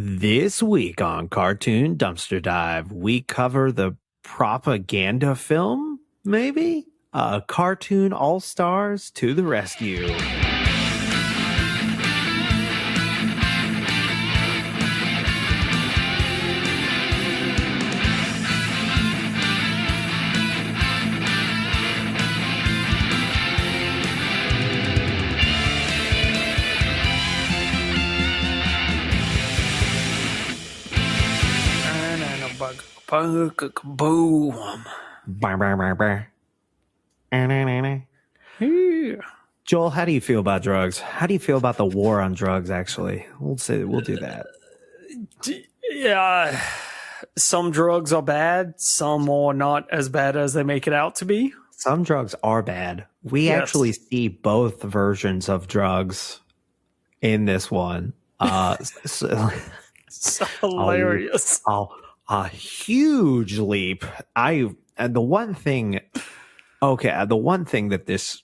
This week on Cartoon Dumpster Dive, we cover the propaganda film, maybe? Cartoon All-Stars to the rescue. Boom. Joel, how do you feel about drugs? How do you feel about the war on drugs, actually? We'll do that. Yeah, some drugs are bad. Some are not as bad as they make it out to be. Some drugs are bad. We actually see both versions of drugs in this one. So hilarious. A huge leap. The one thing that this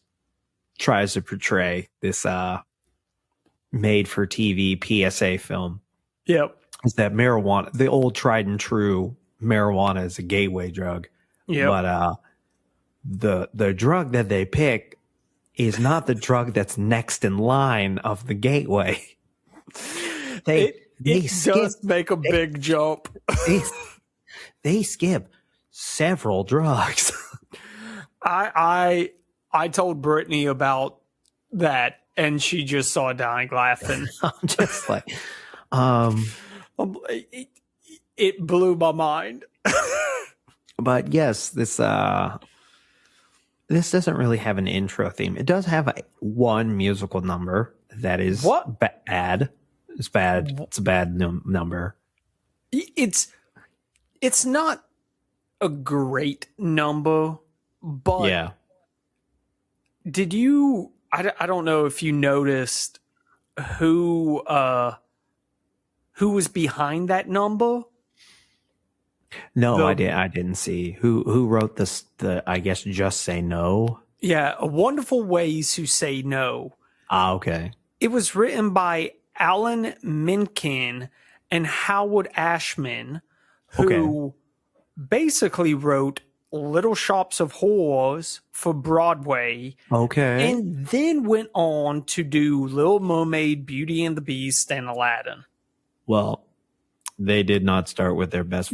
tries to portray, this made for TV PSA film, Yep. is that marijuana, the old tried and true marijuana, is a gateway drug. Yep. But the drug that they pick is not the drug that's next in line of the gateway. It does make a big jump. They skip several drugs. I told Brittany about that, and she just started dying laughing. I'm just like, it blew my mind. But yes, this doesn't really have an intro theme. It does have one musical number that is bad. It's bad. It's a bad number. It's not a great number, but yeah. Did you? I don't know if you noticed who was behind that number. No, I didn't see who wrote this. I guess Just Say No. Yeah, A Wonderful Ways to Say No. Ah, okay. It was written by Alan Menken and Howard Ashman, who basically wrote Little Shops of Horrors for Broadway. Okay. And then went on to do Little Mermaid, Beauty and the Beast, and Aladdin. Well, they did not start with their best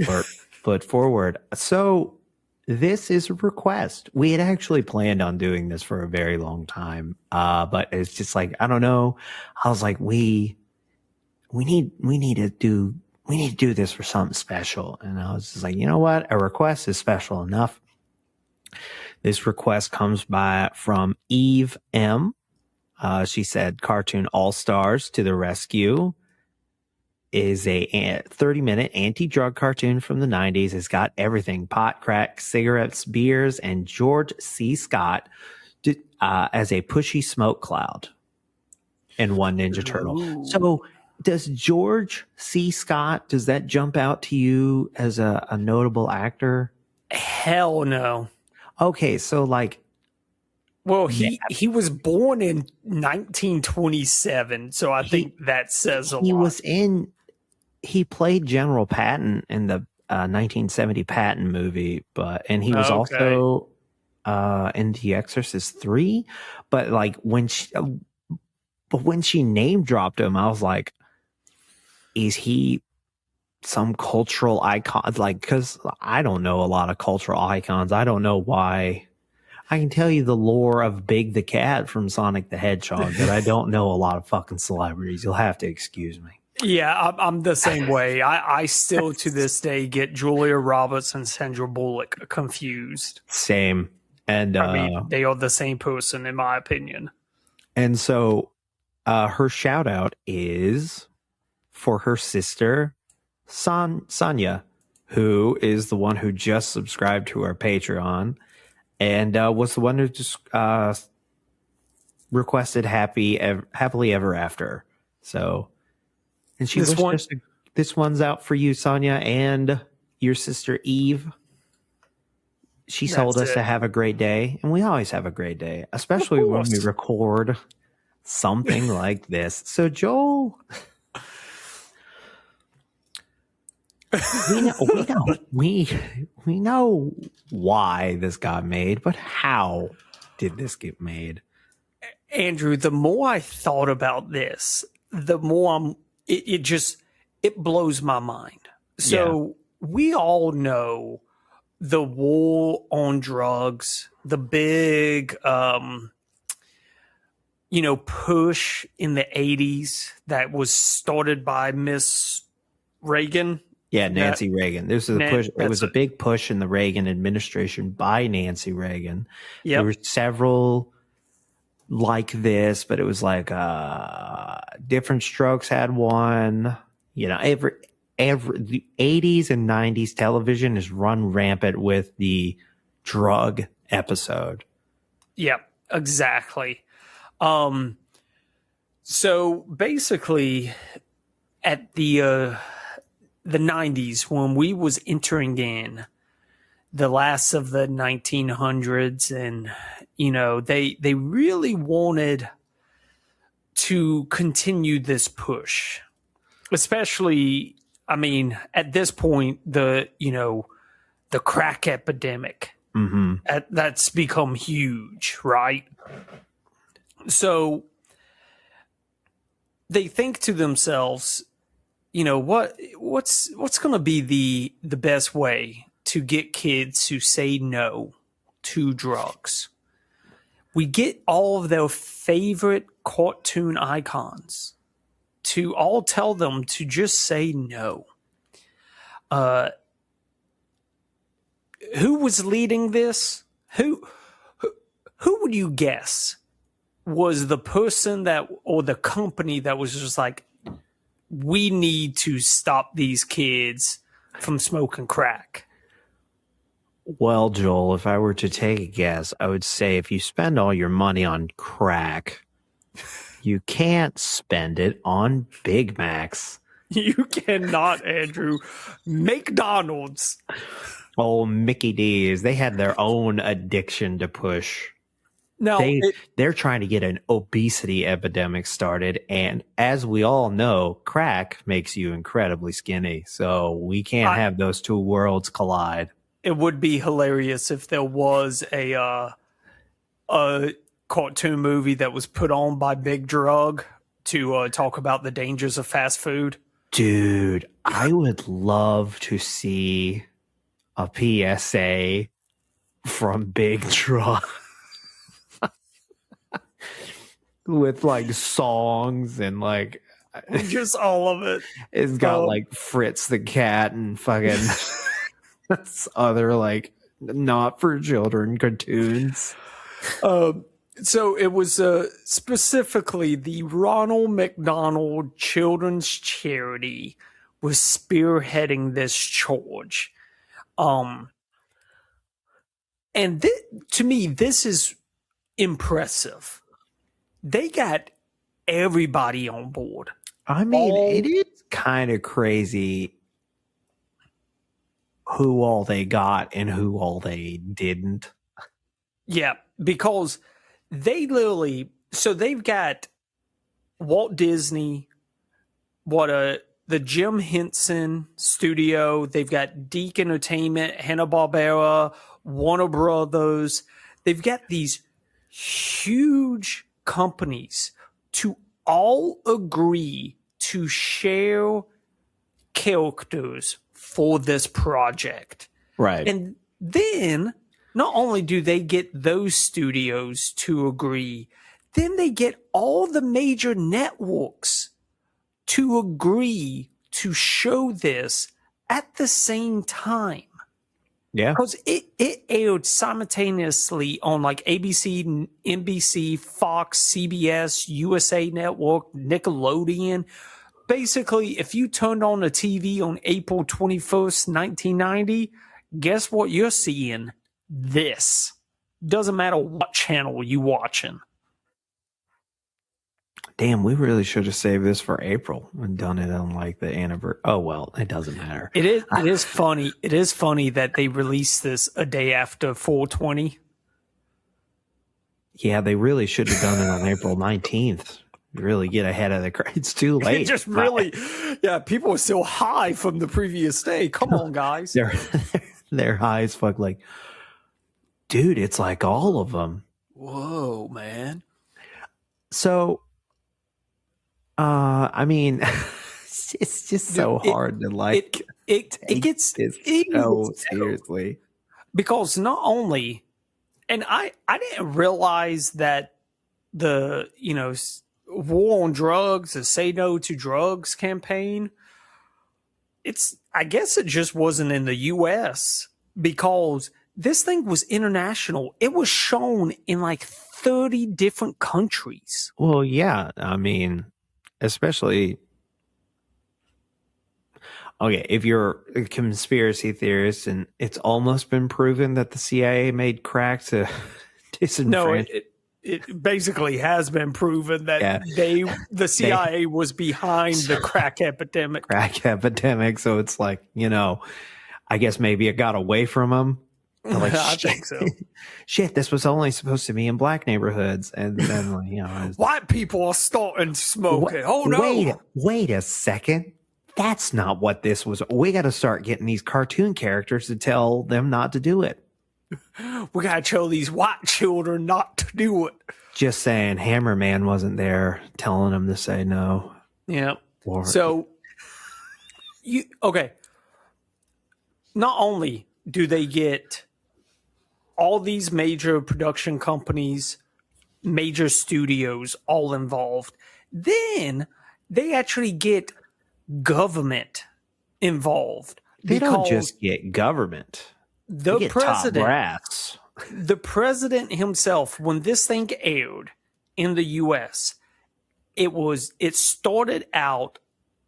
foot forward. So this is a request. We had actually planned on doing this for a very long time. But it's just like, I don't know. I was like, we need to do this for something special. And I was just like, you know what? A request is special enough. This request comes from Eve M. She said, Cartoon All-Stars to the rescue is a 30-minute anti-drug cartoon from the 90s. It's got everything: pot, crack, cigarettes, beers, and George C. Scott as a pushy smoke cloud and one Ninja Turtle. Ooh. So does George C. Scott, does that jump out to you as a notable actor? Hell no. Okay, so like, well, he was born in 1927, so I think that says a lot. He played General Patton in the 1970 Patton movie, and he was also in The Exorcist 3. But like when she name dropped him, I was like, is he some cultural icon? Like, because I don't know a lot of cultural icons. I don't know why. I can tell you the lore of Big the Cat from Sonic the Hedgehog, but I don't know a lot of fucking celebrities. You'll have to excuse me. Yeah, I'm the same way. I still to this day get Julia Roberts and Sandra Bullock confused. Same. And I mean, they are the same person in my opinion. And so her shout out is for her sister, Sonia, who is the one who just subscribed to our Patreon and was the one who just requested happily ever after. So, and she this one's out for you, Sonia, and your sister Eve. She told us to have a great day, and we always have a great day, especially when we record something like this. So, Joel, we know why this got made, but how did this get made? Andrew, the more I thought about this, the more it blows my mind. So we all know the war on drugs, the big, push in the 80s that was started by Miss Reagan. Yeah, Nancy Reagan. This was a push. It was a big push in the Reagan administration by Nancy Reagan. Yep. There were several like this, but it was like Different Strokes had one. Every the 80s and 90s television is run rampant with the drug episode. Yep, exactly. So basically, at the 90s, when we was entering in the last of the 1900s, and they really wanted to continue this push, especially, at this point, the crack epidemic, that's become huge, right? So they think to themselves, what's going to be the best way to get kids to say no to drugs? We get all of their favorite cartoon icons to all tell them to just say no. Who was leading this? Who would you guess was the person or the company that was just like, we need to stop these kids from smoking crack? Well, Joel, if I were to take a guess, I would say if you spend all your money on crack, you can't spend it on Big Macs. You cannot, Andrew. McDonald's. Oh, Mickey D's. They had their own addiction to push. No, they're trying to get an obesity epidemic started. And as we all know, crack makes you incredibly skinny. So we can't have those two worlds collide. It would be hilarious if there was a cartoon movie that was put on by Big Drug to talk about the dangers of fast food. Dude, I would love to see a PSA from Big Drug. With like songs and like just all of it. It's got like Fritz the cat and fucking other like not for children cartoons. So it was specifically the Ronald McDonald Children's Charity was spearheading this charge. And to me, this is impressive. They got everybody on board. It is kind of crazy who all they got and who all they didn't. Yeah, because they've got Walt Disney, the Jim Henson Studio, they've got Deke Entertainment, Hanna-Barbera, Warner Brothers. They've got these huge companies to all agree to share characters for this project. Right. And then not only do they get those studios to agree, then they get all the major networks to agree to show this at the same time. Yeah. Because it aired simultaneously on like ABC, NBC, Fox, CBS, USA Network, Nickelodeon. Basically, if you turned on the TV on April 21st, 1990, guess what you're seeing? This. Doesn't matter what channel you watching. Damn, we really should have saved this for April and done it on like the anniversary. Oh well, it doesn't matter. It is funny. It is funny that they released this a day after 420. Yeah, they really should have done it on April 19th. really get ahead of the curve. It's too It late. just really, yeah, people are still high from the previous day. Come on, guys. They're high as fuck. Like, dude, it's like all of them. Whoa, man. So, I mean, it's just so hard to like. It gets this it so gets seriously. because not only, and I didn't realize that the war on drugs, the Say No to Drugs campaign, I guess it just wasn't in the U.S. because this thing was international. It was shown in like 30 different countries. Well, yeah, I mean, especially. Okay, if you're a conspiracy theorist and it's almost been proven that the CIA made crack to disenfranchise. No, it basically has been proven that the CIA was behind the crack epidemic. So it's like, I guess maybe it got away from them. Like, I think so. Shit, this was only supposed to be in black neighborhoods. And then, white people are starting to smoke it. Oh, no. Wait a second. That's not what this was. We got to start getting these cartoon characters to tell them not to do it. We got to tell these white children not to do it. Just saying, Hammerman wasn't there telling them to say no. Yeah. So, okay. Not only do they get all these major production companies, major studios all involved, then they actually get government involved. They don't just get government. The president himself, when this thing aired in the US, it started out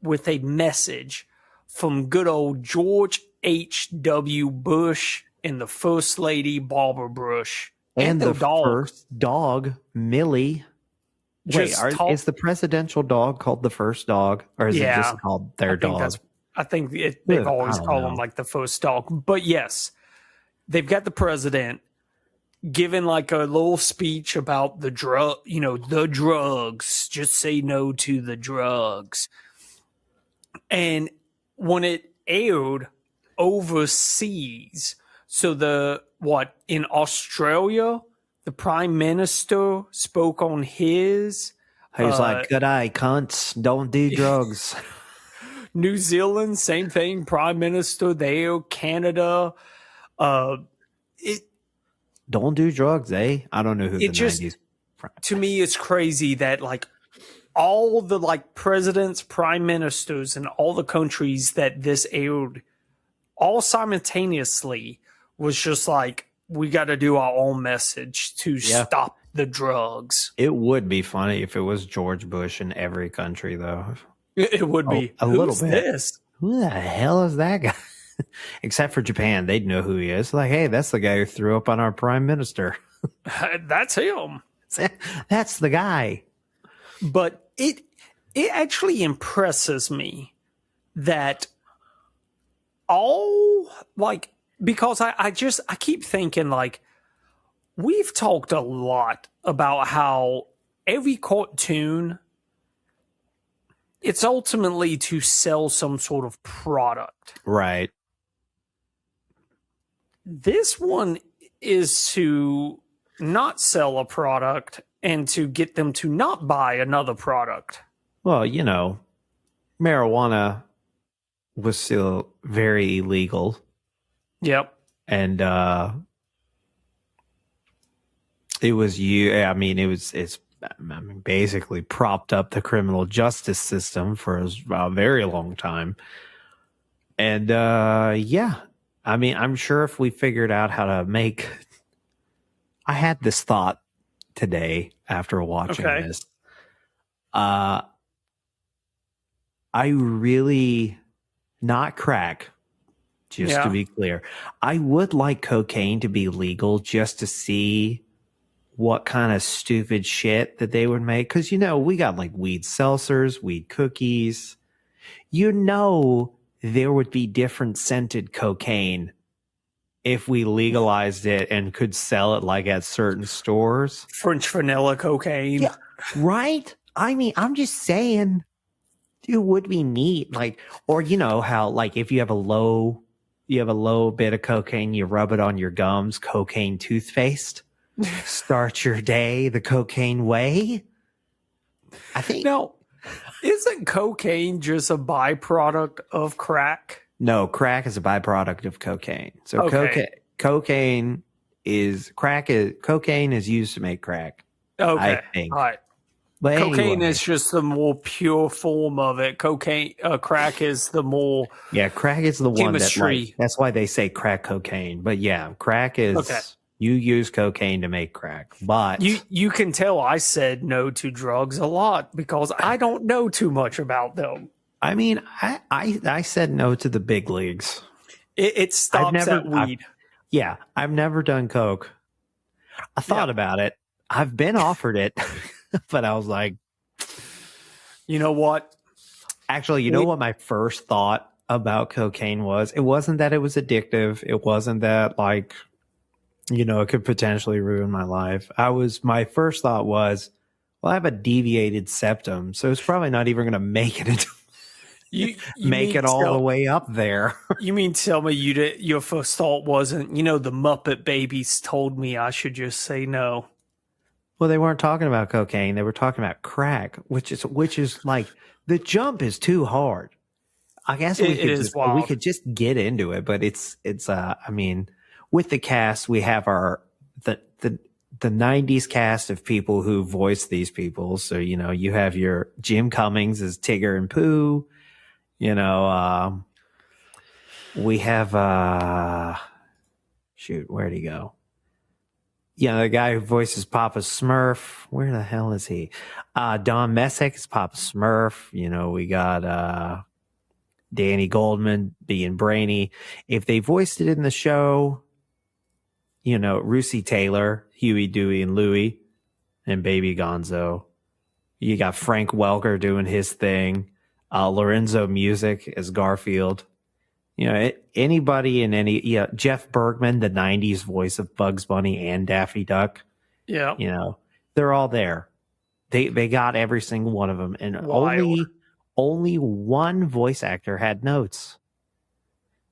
with a message from good old George H.W. Bush and the First Lady Barbara Bush. And the first dog, Millie. Wait, is the presidential dog called the first dog? Or is it just called their dog? I think they've always called them like the first dog. But yes, they've got the president giving like a little speech about the drugs. Just say no to the drugs. And when it aired overseas, so in Australia, the prime minister spoke on his. He was like, good eye, cunts. Don't do drugs. New Zealand, same thing. Prime minister there. Canada. Don't do drugs, eh? I don't know who the 90s. To me, it's crazy that like all the like presidents, prime ministers, and all the countries that this aired all simultaneously was just like, we got to do our own message to stop the drugs. It would be funny if it was George Bush in every country, though. It would be. A little bit. This? Who the hell is that guy? Except for Japan. They'd know who he is. Like, hey, that's the guy who threw up on our prime minister. That's him. That's the guy. But it actually impresses me that because I keep thinking like, we've talked a lot about how every cartoon, it's ultimately to sell some sort of product. Right. This one is to not sell a product and to get them to not buy another product. Well, marijuana was still very illegal. Yep. And it's basically propped up the criminal justice system for a very long time. And I'm sure if we figured out how to make, I had this thought today after watching this. I really, not crack, just to be clear, I would like cocaine to be legal just to see what kind of stupid shit that they would make. Because, we got like weed seltzers, weed cookies. There would be different scented cocaine if we legalized it and could sell it like at certain stores. French vanilla cocaine. Yeah, right? I mean, I'm just saying, it would be neat. Like, or you know how like if you have a low bit of cocaine, you rub it on your gums, cocaine toothpaste. Start your day the cocaine way. I think Now, isn't cocaine just a byproduct of crack? no, crack is a byproduct of cocaine. So Okay. cocaine is used to make crack. Okay. I think. All right. But Cocaine anyway, is just the more pure form of it. Crack is the more. yeah, crack is the one that Chemistry. like, that's why they say crack cocaine. But yeah, crack is Okay. you use cocaine to make crack. But You can tell I said no to drugs a lot because I don't know too much about them. I mean, I said no to the big leagues. It stops at weed. Yeah, I've never done coke. I thought about it. I've been offered it, but I was like, You know what? actually, you know what my first thought about cocaine was? It wasn't that it was addictive. It wasn't that like, you know, it could potentially ruin my life. My first thought was, well, I have a deviated septum, so it's probably not even going to make it into You make it all the way up there. You mean tell me your first thought wasn't, the Muppet Babies told me I should just say no. Well, they weren't talking about cocaine. They were talking about crack, which is like the jump is too hard. I guess we could just get into it, but it's I mean, with the cast, we have the 90s cast of people who voice these people. So, you know, you have your Jim Cummings as Tigger and Pooh. You know, we have shoot, where'd he go? Yeah, the guy who voices Papa Smurf. Where the hell is he? Don Messick is Papa Smurf. You know, we got Danny Goldman being Brainy. If they voiced it in the show, you know, Russi Taylor, Huey, Dewey, and Louie, and Baby Gonzo. You got Frank Welker doing his thing. Lorenzo Music as Garfield. You know, anybody in Jeff Bergman, the 90s voice of Bugs Bunny and Daffy Duck. Yeah. You know, they're all there. They got every single one of them. And Wild. only one voice actor had notes.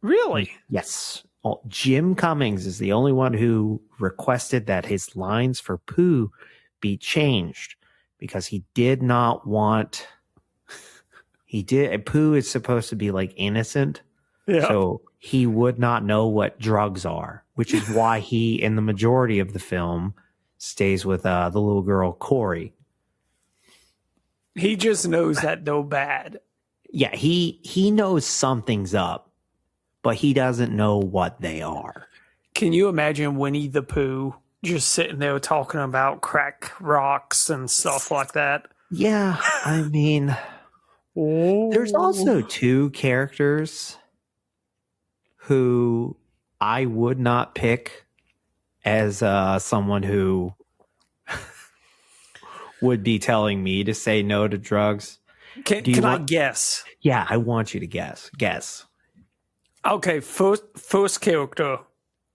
Really? Yes. Jim Cummings is the only one who requested that his lines for Pooh be changed because he did not want. Pooh is supposed to be like innocent. Yeah. So he would not know what drugs are, which is why he, in the majority of the film, stays with the little girl, Corey. He just knows that they're bad. Yeah, he knows something's up, but he doesn't know what they are. Can you imagine Winnie the Pooh just sitting there talking about crack rocks and stuff like that? Yeah, I mean, there's also two characters who I would not pick as someone who would be telling me to say no to drugs. Can I guess? Yeah, I want you to guess. Guess. Okay, first character,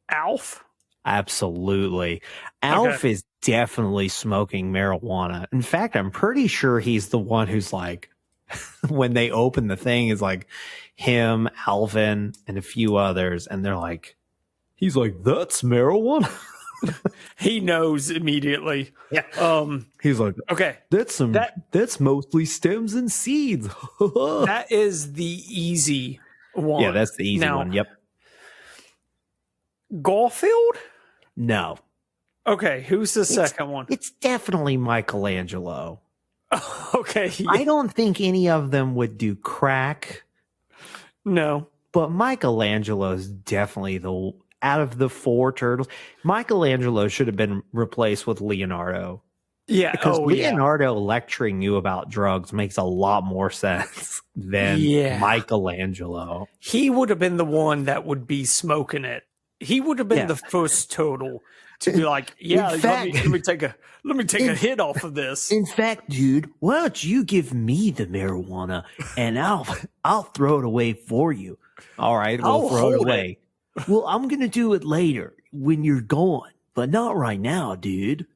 Alf. Absolutely. Alf is definitely smoking marijuana. In fact, I'm pretty sure he's the one who's like, when they open the thing, is like him, Alvin, and a few others, and they're like, he's like, that's marijuana. He knows immediately. Yeah. He's like, okay, that's mostly stems and seeds. That is the easy one. Yeah, that's the easy one. Yep. Garfield? No. Okay, who's the second one? It's definitely Michelangelo. Okay. I don't think any of them would do crack. No. But Michelangelo's definitely out of the four turtles. Michelangelo should have been replaced with Leonardo. Yeah. Because Leonardo lecturing you about drugs makes a lot more sense than Michelangelo. He would have been the one that would be smoking it. He would have been the first turtle to be like, let me take a hit off of this. In fact, dude, why don't you give me the marijuana and I'll throw it away for you. All right, we'll throw it away. Well, I'm gonna do it later when you're gone, but not right now, dude.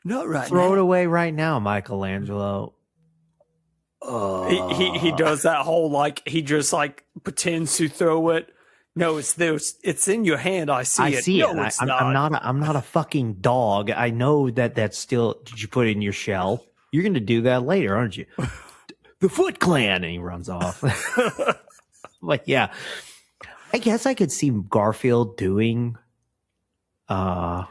Not right Throw it now. away right now, Michelangelo. He does that whole like he just like pretends to throw it. No, it's this. It's in your hand. I see I it. see No, it. it's I'm not a fucking dog. I know that that's still. Did you put it in your shell? You're going to do that later, aren't you? The Foot Clan, and he runs off. But yeah, I guess I could see Garfield doing. I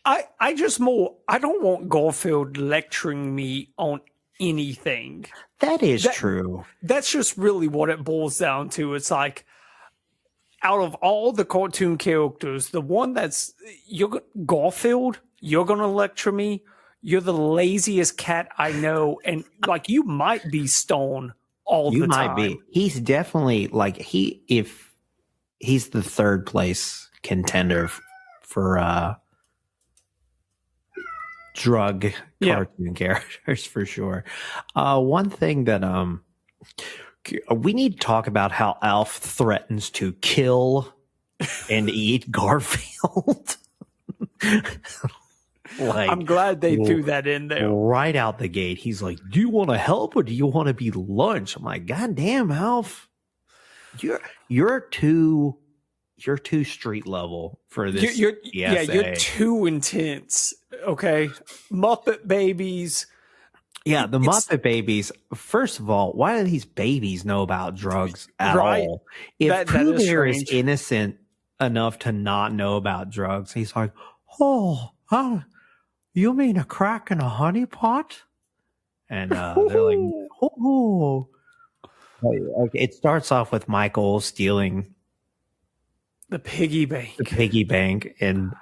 don't want Garfield lecturing me on anything. That is true. That's just really what it boils down to. It's like out of all the cartoon characters, the one that's Garfield, you're gonna lecture me. You're the laziest cat I know, and like you might be stoned all the time. You might be. He's definitely like if he's the third place contender for drug cartoon characters for sure. One thing that we need to talk about how Alf threatens to kill and eat Garfield. Like, I'm glad they threw that in there. Right out the gate, he's like, "Do you want to help or do you want to be lunch?" I'm like, "God damn, Alf, you're too street level for this." You're too intense. Okay, Muppet Babies. Yeah, the Muppet Babies. First of all, why do these babies know about drugs at all? If Pooh Bear is innocent enough to not know about drugs, he's like, "Oh, you mean a crack in a honey pot?" And they're like, "Oh." Okay, it starts off with Michael stealing the piggy bank. The piggy bank, and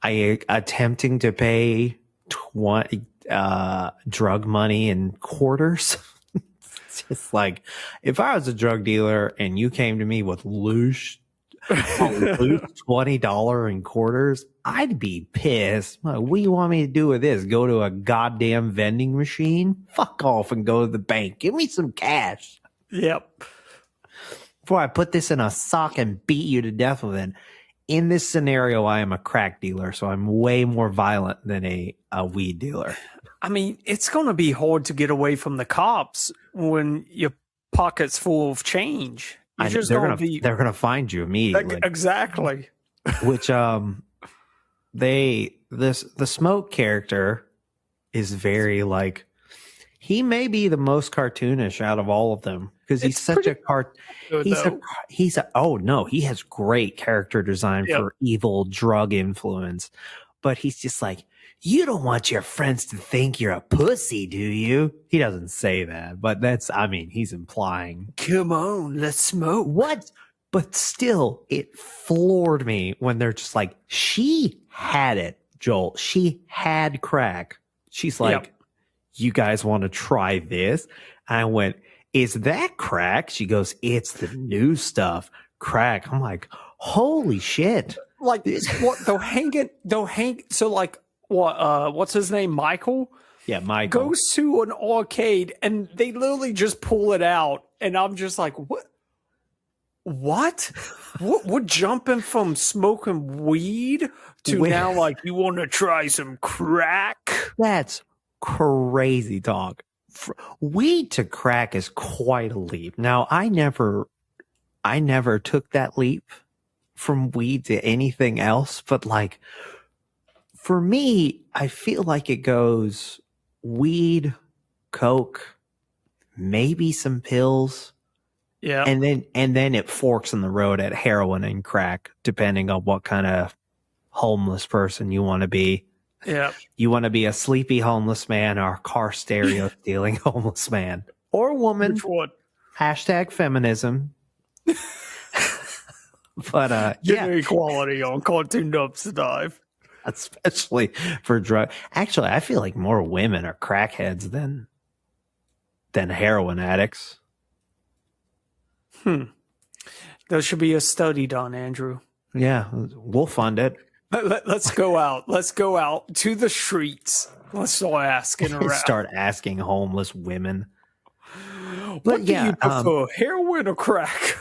attempting to pay drug money in quarters. It's just like, if I was a drug dealer and you came to me with loose $20 in quarters, I'd be pissed. Like, what do you want me to do with this? Go to a goddamn vending machine? Fuck off and go to the bank. Give me some cash. Yep. Before I put this in a sock and beat you to death with it. In this scenario, I am a crack dealer, so I'm way more violent than a weed dealer. I mean, it's going to be hard to get away from the cops when your pocket's full of change. They're going to find you immediately. Exactly. Which the Smoke character is very like, he may be the most cartoonish out of all of them because he's such a he has great character design for evil drug influence, but he's just like, you don't want your friends to think you're a pussy, do you? He doesn't say that, but he's implying. Come on, let's smoke. What? But still, it floored me when they're just like, she had it, Joel. She had crack. She's like, you guys want to try this? I went, is that crack? She goes, it's the new stuff. Crack. I'm like, holy shit. Like, what? So like, what's his name? Michael? Yeah, Michael. Goes to an arcade and they literally just pull it out. And I'm just like, what? We're jumping from smoking weed to now like, you want to try some crack? That's crazy talk. Weed to crack is quite a leap. Now, I never took that leap from weed to anything else, but like, for me, I feel like it goes weed, coke, maybe some pills. Yeah. And then it forks in the road at heroin and crack, depending on what kind of homeless person you want to be. Yeah. You want to be a sleepy homeless man or a car stereo stealing homeless man or woman. Which one? Hashtag feminism. But gender equality on Cartoon Dumpster Dive. Especially for drug. Actually, I feel like more women are crackheads than heroin addicts. There should be a study done, Andrew. Yeah, we'll fund it. Let's go out. Let's go out to the streets. Let's start asking around. Start asking homeless women. What do you prefer, heroin or crack?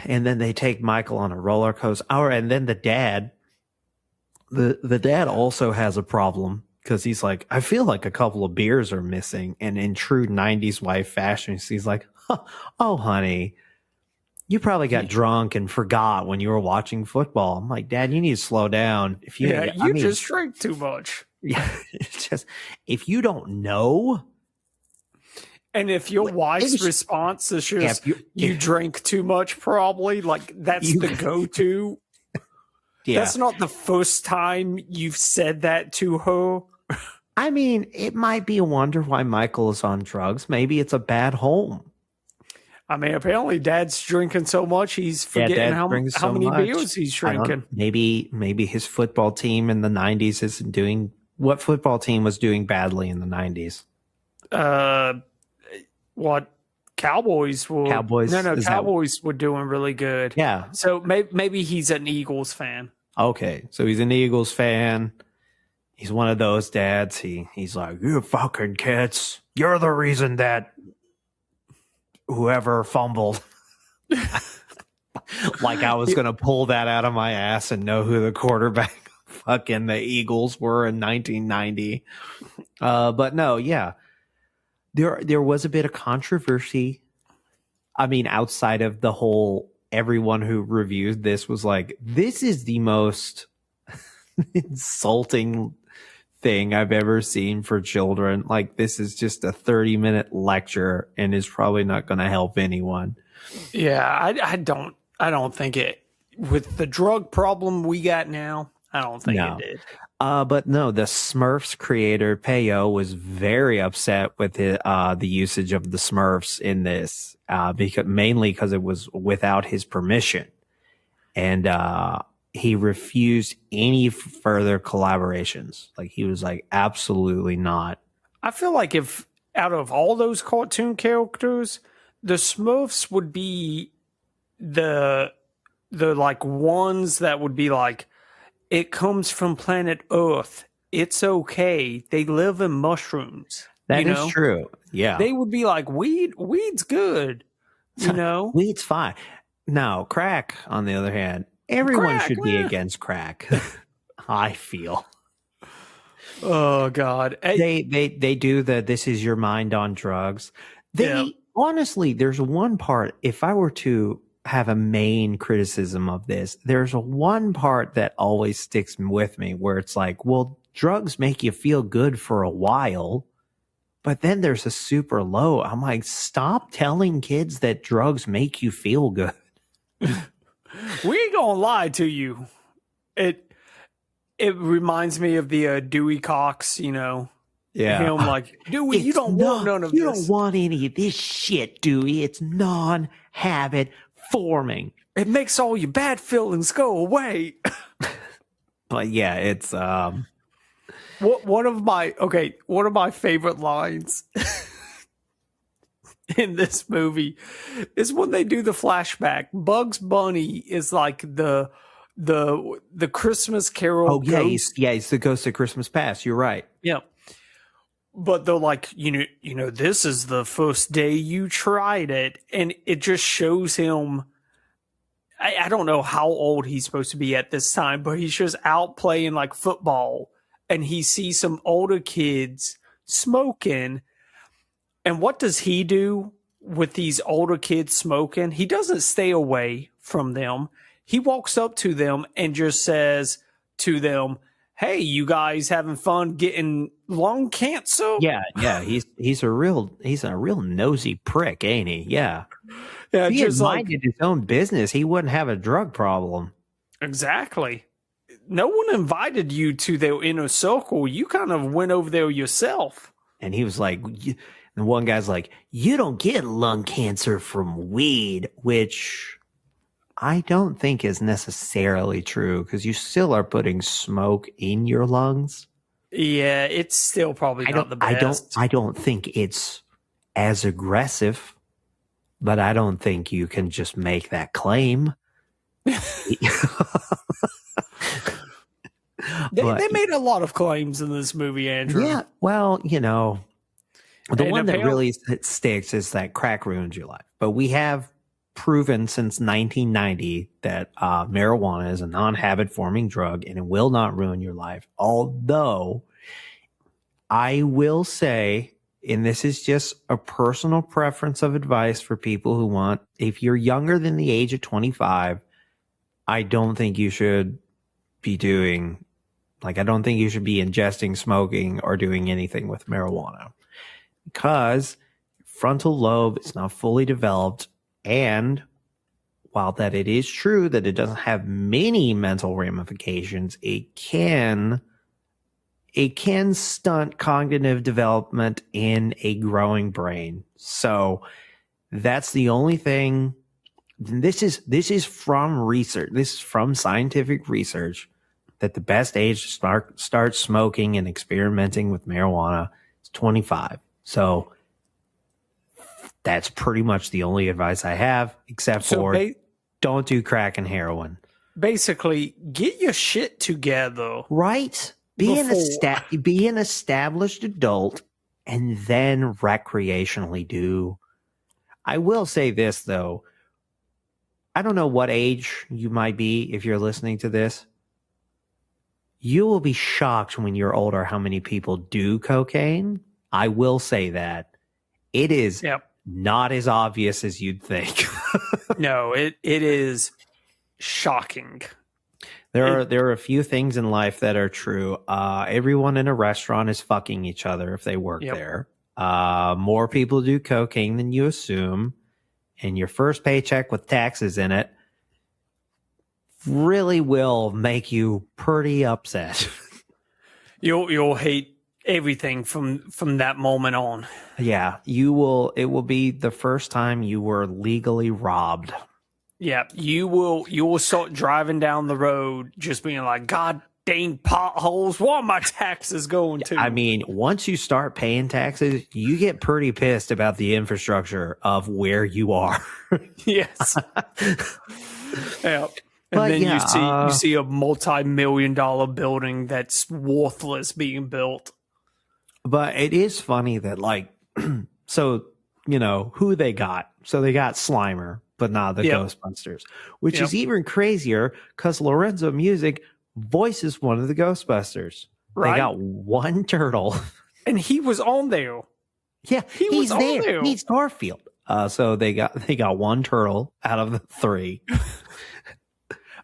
And then they take Michael on a roller coaster. And then the dad The dad also has a problem because he's like, I feel like a couple of beers are missing. And in true 90s wife fashion, he's like, oh, honey, you probably got drunk and forgot when you were watching football. I'm like, Dad, you need to slow down. If you, just drink too much. Yeah, it's just if you don't know. And if your wife's response is just, you drink too much, probably, like, that's the go-to. Yeah. That's not the first time you've said that to her. I mean, it might be a wonder why Michael is on drugs. Maybe it's a bad home. I mean, apparently Dad's drinking so much, he's forgetting how many beers he's drinking. Maybe his football team in the 90s isn't doing... What football team was doing badly in the 90s? What? Cowboys were... Cowboys? No, Cowboys were doing really good. Yeah. So maybe he's an Eagles fan. Okay, so he's an Eagles fan. He's one of those dads. He's like, you fucking kids. You're the reason that whoever fumbled. Like I was going to pull that out of my ass and know who the quarterback fucking the Eagles were in 1990. But no, yeah. There was a bit of controversy. I mean, outside of the whole, everyone who reviewed this was like, this is the most insulting thing I've ever seen for children. Like, this is just a 30-minute lecture and is probably not going to help anyone. Yeah, I don't think it, with the drug problem we got now, I don't think it did. But no, the Smurfs creator Peyo was very upset with the usage of the Smurfs in this, mainly because it was without his permission, and he refused any further collaborations. Like, he was like, absolutely not. I feel like if out of all those cartoon characters, the Smurfs would be the like ones that would be like, it comes from planet Earth. It's okay. They live in mushrooms. That is true. Yeah. They would be like, weed's good. You know? Weed's fine. No, crack, on the other hand, everyone should be against crack. I feel. Oh, God. They do the, this is your mind on drugs. Honestly, there's one part, if I were to have a main criticism of this, there's one part that always sticks with me where it's like, well, drugs make you feel good for a while, but then there's a super low. I'm like, stop telling kids that drugs make you feel good. We ain't gonna lie to you. It reminds me of the Dewey Cox, Yeah. Him like, Dewey, you don't want none of this. You don't want any of this shit, Dewey. It's non-habit forming. It makes all your bad feelings go away. But yeah, it's one of my favorite lines in this movie is when they do the flashback. Bugs Bunny is like the Christmas Carol. Oh yeah, he's the ghost of Christmas Past. You're right. Yeah. But they're like, this is the first day you tried it. And it just shows him, I don't know how old he's supposed to be at this time, but he's just out playing like football. And he sees some older kids smoking. And what does he do with these older kids smoking? He doesn't stay away from them. He walks up to them and just says to them, hey, you guys having fun getting lung cancer? Yeah. He's a real nosy prick, ain't he? Yeah. Yeah, if he had minded his own business, he wouldn't have a drug problem. Exactly. No one invited you to their inner circle. You kind of went over there yourself. And he was like, and one guy's like, you don't get lung cancer from weed, which I don't think is necessarily true, because you still are putting smoke in your lungs. Yeah, it's still probably not the best. I don't think it's as aggressive, but I don't think you can just make that claim. They made a lot of claims in this movie, Andrew. Yeah, well, the one that really sticks is that crack ruins your life. But we have proven since 1990 that marijuana is a non-habit forming drug and it will not ruin your life. Although I will say, and this is just a personal preference of advice for people who want, if you're younger than the age of 25, I don't think you should be doing, I don't think you should be ingesting, smoking, or doing anything with marijuana, because frontal lobe is not fully developed. And while that it is true that it doesn't have many mental ramifications, it can stunt cognitive development in a growing brain. So that's the only thing. This is from research. This is from scientific research that the best age to start smoking and experimenting with marijuana is 25. So that's pretty much the only advice I have, except for don't do crack and heroin. Basically, get your shit together. Right? Be an established adult and then recreationally do. I will say this, though. I don't know what age you might be if you're listening to this. You will be shocked when you're older how many people do cocaine. I will say that. It is not as obvious as you'd think. No, it is shocking. There are a few things in life that are true. Everyone in a restaurant is fucking each other if they work there. More people do cocaine than you assume. And your first paycheck with taxes in it really will make you pretty upset. You'll hate everything from that moment on. Yeah, you will. It will be the first time you were legally robbed. Yeah, you will start driving down the road just being like, God dang potholes, what are my taxes going to? I mean, once you start paying taxes, you get pretty pissed about the infrastructure of where you are. Yes. Yeah. And then you see a multi-million-dollar building that's worthless being built. But it is funny that, so, who they got. So they got Slimer, but not the Ghostbusters, which is even crazier because Lorenzo Music voices one of the Ghostbusters. Right. They got one turtle. And he was on there. Yeah, he's there. He's Garfield. So they got one turtle out of the three.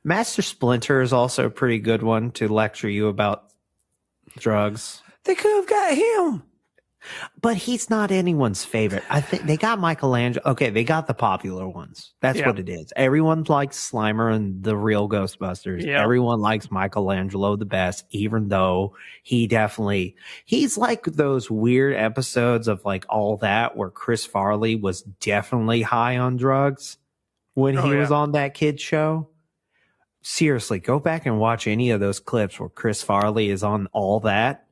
Master Splinter is also a pretty good one to lecture you about drugs. They could have got him. But he's not anyone's favorite. I think they got Michelangelo. Okay, they got the popular ones. That's what it is. Everyone likes Slimer and the real Ghostbusters. Yep. Everyone likes Michelangelo the best, even though he's like those weird episodes of All That where Chris Farley was definitely high on drugs when he was on that kid show. Seriously, go back and watch any of those clips where Chris Farley is on All That.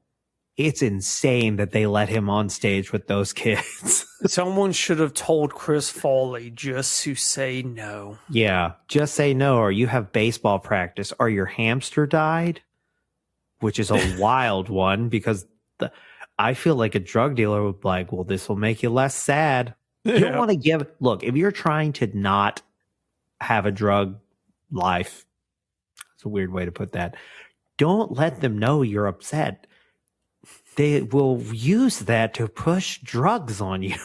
It's insane that they let him on stage with those kids. Someone should have told Chris Farley just to say no. Yeah, just say no, or you have baseball practice, or your hamster died, which is a wild one because I feel like a drug dealer would be like, well, this will make you less sad. You don't want to look, if you're trying to not have a drug life, it's a weird way to put that, don't let them know you're upset. They will use that to push drugs on you.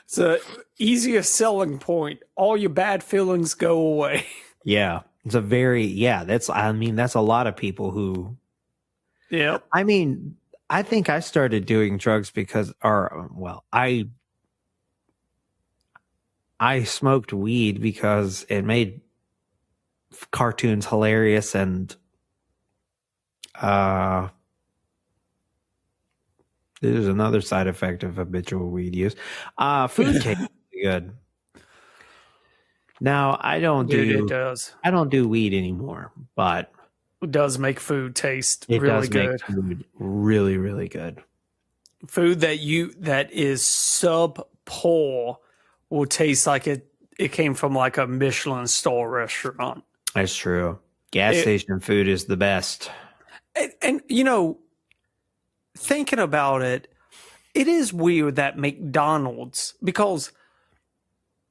It's an easier selling point. All your bad feelings go away. Yeah. It's that's a lot of people who. Yeah. I mean, I think I started doing drugs because, I smoked weed because it made cartoons hilarious and, there's another side effect of habitual weed use. Food tastes good. Now I don't do weed anymore, but it does make food taste really good. Make food really, really good. Food that is subpar will taste like it came from a Michelin star restaurant. That's true. Gas station food is the best. And thinking about it, it is weird that McDonald's, because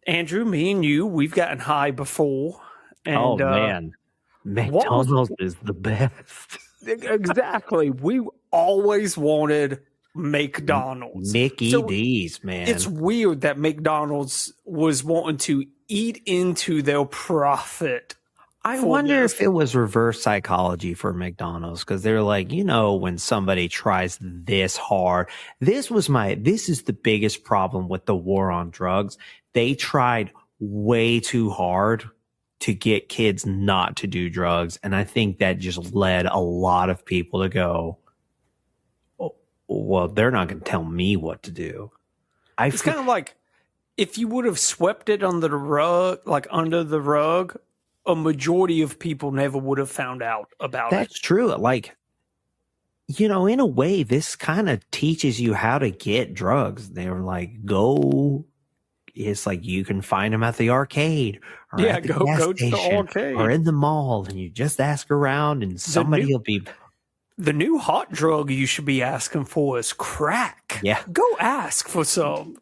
Andrew, me and you, we've gotten high before. And, Oh man, McDonald's is the best. Exactly. We always wanted McDonald's. Mickey So D's, man. it's weird that McDonald's was wanting to eat into their profit. I for wonder this. if it was reverse psychology for McDonald's because they're like, when somebody tries this hard, this is the biggest problem with the war on drugs. They tried way too hard to get kids not to do drugs. And I think that just led a lot of people to go, oh, well, they're not going to tell me what to do. It's kind of like if you would have swept it under the rug, a majority of people never would have found out about it. That's true. Like, in a way, this kind of teaches you how to get drugs. They're like, it's like you can find them at the arcade or Yeah, at the go gas to the station arcade. or in the mall, and you just ask around, and somebody will be. The new hot drug you should be asking for is crack. Yeah. Go ask for some.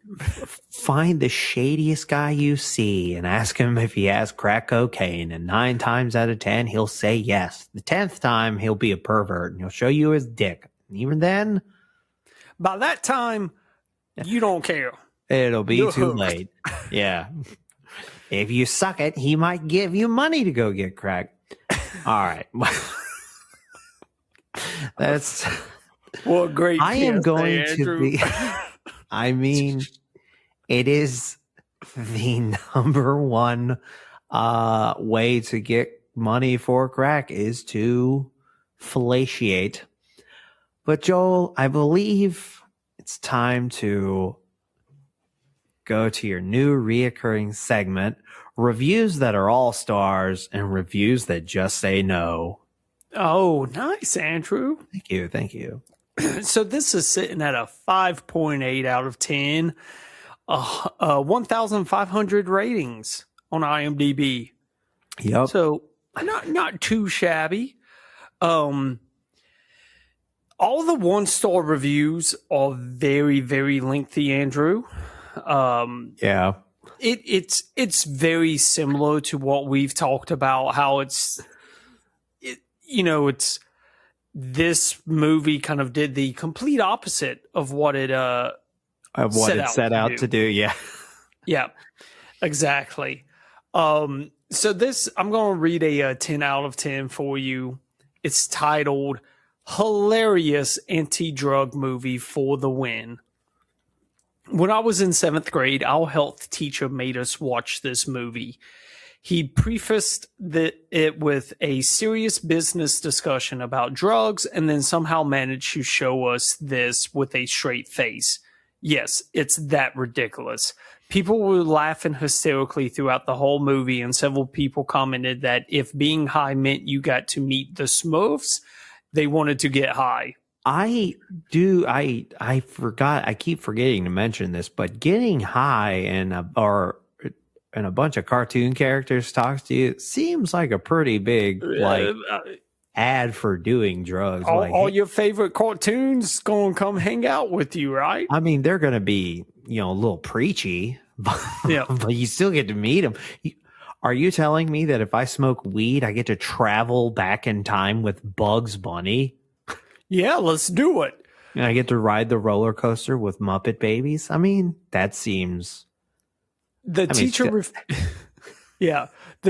Find the shadiest guy you see and ask him if he has crack cocaine. And 9 times out of 10, he'll say yes. The 10th time, he'll be a pervert and he'll show you his dick. And even then, By that time, you don't care. it'll be You're too hooked. late. Yeah. If you suck it, he might give you money to go get crack. All right. That's. Well, great. I am PSA, going Andrew. to be. I mean, it is the number one way to get money for crack is to fellatiate. But Joel, I believe it's time to go to your new reoccurring segment, reviews that are all stars and reviews that just say no. Oh, nice, Andrew. Thank you. So this is sitting at a 5.8 out of 10, 1,500 ratings on IMDb. Yep. So not too shabby. All the 1-star reviews are very, very lengthy, Andrew. Yeah. It's very similar to what we've talked about, how it's this movie kind of did the complete opposite of what it set out to do. Yeah. Yeah, exactly. So this, I'm going to read a 10 out of 10 for you. It's titled Hilarious Anti-Drug Movie for the Win. When I was in 7th grade, our health teacher made us watch this movie. He prefaced it with a serious business discussion about drugs and then somehow managed to show us this with a straight face. Yes, it's that ridiculous. People were laughing hysterically throughout the whole movie, and several people commented that if being high meant you got to meet the Smurfs, they wanted to get high. I forgot. I keep forgetting to mention this, but getting high and a bunch of cartoon characters talks to you seems like a pretty big ad for doing drugs. All your favorite cartoons gonna come hang out with you, right? I mean, they're gonna be a little preachy, Yeah. but you still get to meet them. Are you telling me that if I smoke weed, I get to travel back in time with Bugs Bunny? Yeah, let's do it. And I get to ride the roller coaster with Muppet Babies? I mean, that seems... The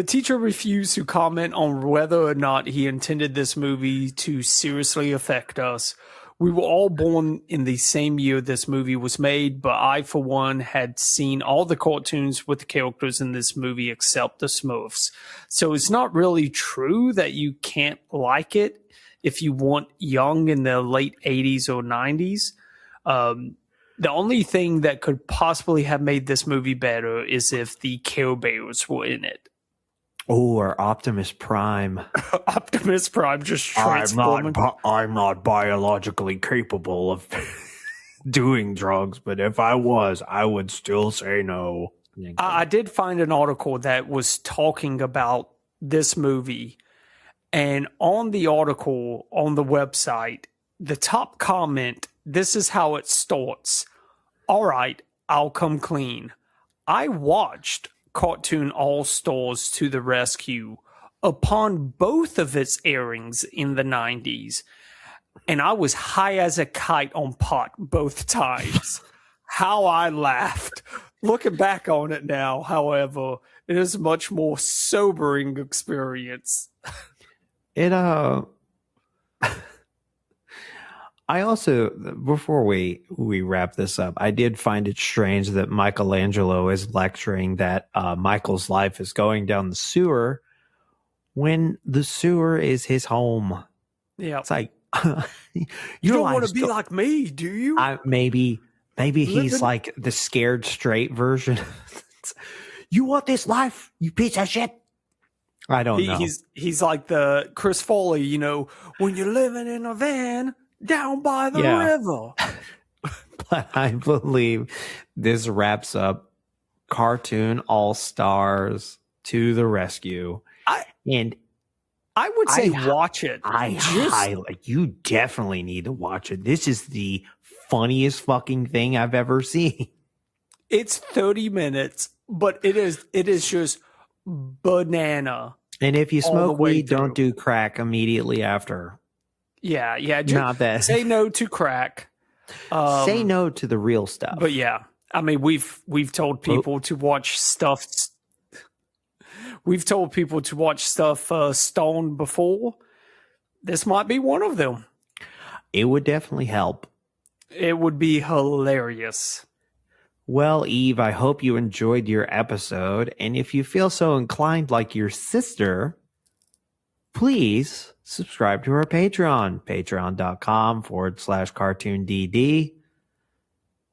teacher refused to comment on whether or not he intended this movie to seriously affect us. We were all born in the same year this movie was made, but I, for one, had seen all the cartoons with the characters in this movie except the Smurfs. So it's not really true that you can't like it if you weren't young in the late 80s or 90s. The only thing that could possibly have made this movie better is if the Care Bears were in it. Oh, or Optimus Prime. Optimus Prime just transforming. I'm not biologically capable of doing drugs, but if I was, I would still say no. I did find an article that was talking about this movie, and on the article on the website, the top comment, this is how it starts. All right, I'll come clean. I watched Cartoon All Stars to the Rescue upon both of its airings in the 90s, and I was high as a kite on pot both times. How I laughed. Looking back on it now, however, it is a much more sobering experience. It I also, before we wrap this up, I did find it strange that Michelangelo is lecturing that Michael's life is going down the sewer when the sewer is his home. Yeah. It's like, you don't want to be like me, do you? Maybe he's like the scared straight version. You want this life, you piece of shit? I don't know. He's like the Chris Foley, when you're living in a van down by the river. But I believe this wraps up Cartoon All Stars to the Rescue. I would say watch it. You definitely need to watch it. This is the funniest fucking thing I've ever seen. It's 30 minutes, but it is just banana. And if you smoke weed, don't do crack immediately after. Yeah. Just not that. Say no to crack. Say no to the real stuff. But yeah, I mean, we've told people to watch stuff. We've told people to watch stuff stoned before. This might be one of them. It would definitely help. It would be hilarious. Well, Eve, I hope you enjoyed your episode. And if you feel so inclined like your sister, please subscribe to our Patreon, patreon.com/cartoondd.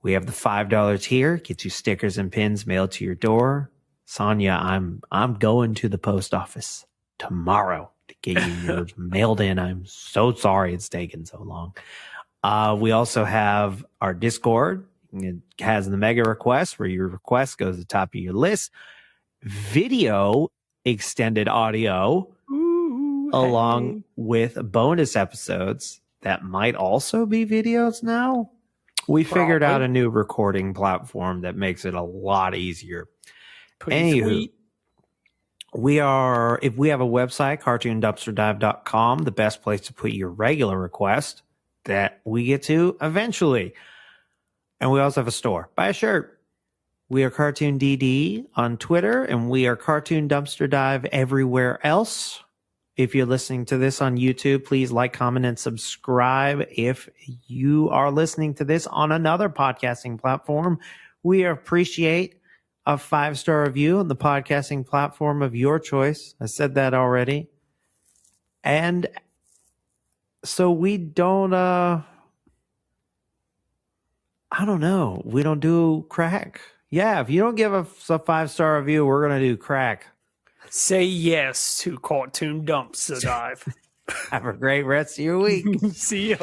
We have the $5 tier, gets you stickers and pins mailed to your door. Sonia, I'm going to the post office tomorrow to get you yours mailed in. I'm so sorry it's taken so long. We also have our Discord. It has the mega request where your request goes to the top of your list. Video extended audio. Along with bonus episodes that might also be videos now. We figured out a new recording platform that makes it a lot easier. Anywho, if we have a website, cartoondumpsterdive.com, the best place to put your regular request that we get to eventually. And we also have a store. Buy a shirt. We are Cartoon DD on Twitter, and we are Cartoon Dumpster Dive everywhere else. If you're listening to this on YouTube, please like, comment, and subscribe. If you are listening to this on another podcasting platform, we appreciate a 5-star review on the podcasting platform of your choice. I said that already. And so we don't, I don't know. We don't do crack. Yeah, if you don't give us a 5-star review, we're going to do crack. Say yes to Cartoon Dumpster Dive. Have a great rest of your week. See ya.